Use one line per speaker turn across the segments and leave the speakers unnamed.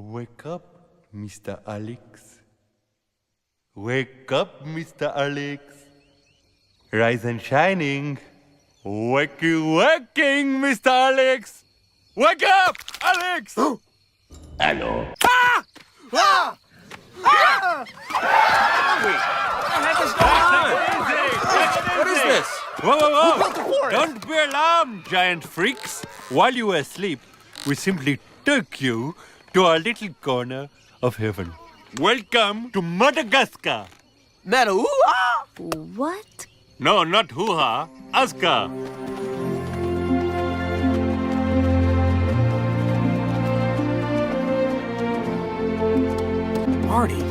Wake up, Mr. Alex. Wake up, Mr. Alex. Rise and shining. Waking, Mr. Alex. Wake up, Alex!
Hello.
Ah! Ah! Ah!
What is this?
Whoa, whoa, whoa!
Who built the fort?
Don't be alarmed, giant freaks. While you were asleep, we simply took you to our little corner of heaven. Welcome to Madagascar.
Meta-ooh-ah!
What?
No, not hoo-ha, Aska.
Marty,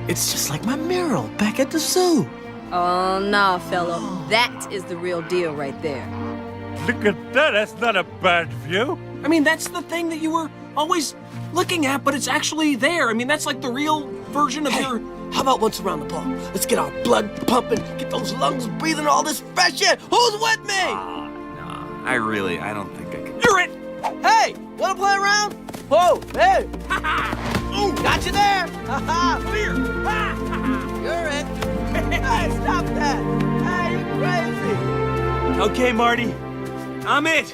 it's just like my mural back at the zoo.
Oh, no, fellow. That is the real deal right there.
Look at that, that's not a bad view.
I mean, that's the thing that you were always looking at, but it's actually there. I mean, that's like the real version of your...
How about once around the park? Let's get our blood pumping, get those lungs breathing all this fresh air. Who's with me?
No, I don't think I can.
You're it! Hey, wanna play around? Whoa, hey! Ooh, got you there! Ha-ha! Fear! You're it! Hey, stop that! Hey, you crazy!
Okay, Marty. I'm it.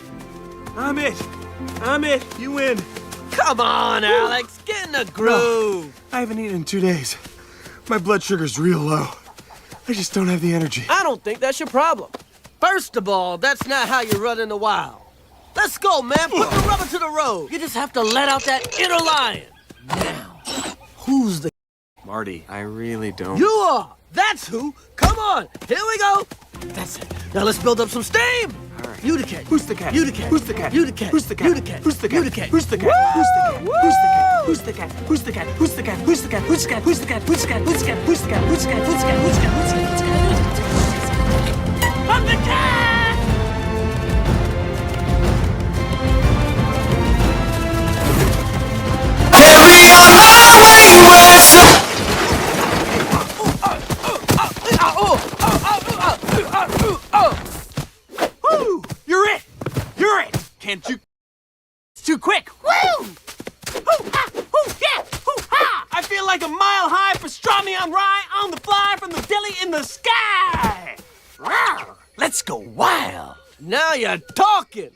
You win.
Come on, Alex, get in the groove!
I haven't eaten in 2 days. My blood sugar's real low. I just don't have the energy.
I don't think that's your problem. First of all, that's not how you run in the wild. Let's go, man. Put the rubber to the road. You just have to let out that inner lion. Now, who's the...
Marty, I really don't...
You are! That's who! Come on! Here we go! That's it. Now let's build up some steam!
All right.
You the cat.
Who's the cat?
You the cat.
Who's the cat?
You the cat.
Who's the cat?
You the cat.
Who's the cat?
You the cat.
Who's the cat?
Woo!
Who's the cat? Who's the cat? Who's the cat? Who's the cat? Who's the cat? Who's the cat? Who's the cat? Who's the cat? Who's the cat? Who's the cat? Who's the cat? Who's the cat? Who's the cat? Who's the cat? Who's the cat? Who's the cat? Who's the cat? I'm the cat! You're it! You're it! Can't you? It's too quick! Woo! Hoo-ha! Hoo-yeah! Hoo-ha! I feel like a mile-high pastrami on rye on the fly from the deli in the sky! Rawr! Let's go wild!
Now you're talking!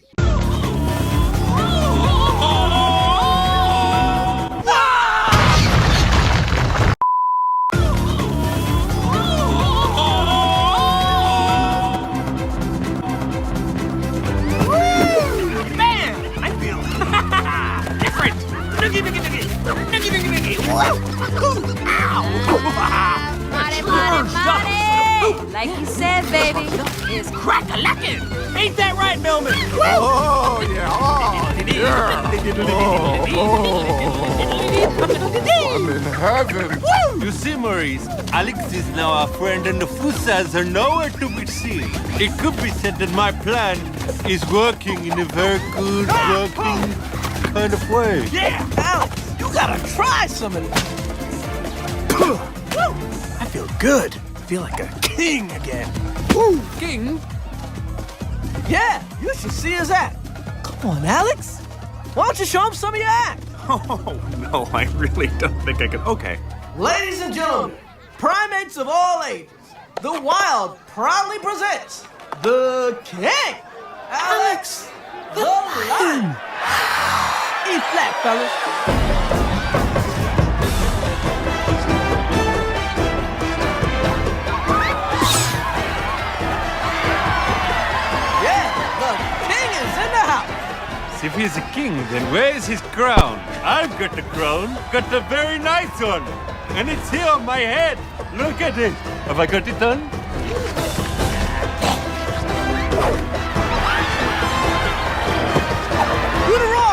Marty! Like you said, baby, it's
Crack-a-lackin'! Ain't that right, Melman?
Oh, yeah. I'm in heaven.
You see, Maurice, Alex is now our friend and the Fossas are nowhere to be seen. It could be said that my plan is working in a very good working kind of way.
Yeah! Alex, you gotta try some of this!
I feel good. I feel like a king again.
Woo! King? Yeah, you should see his act. Come on, Alex. Why don't you show him some of your act?
Oh, no, I really don't think I can. Okay.
Ladies and gentlemen, primates of all ages, the Wild proudly presents the King, Alex the Lion. E flat, fellas.
If he's a king, then where is his crown? I've got the crown, got the very nice one. And it's here on my head. Look at it. Have I got it done?
To the right!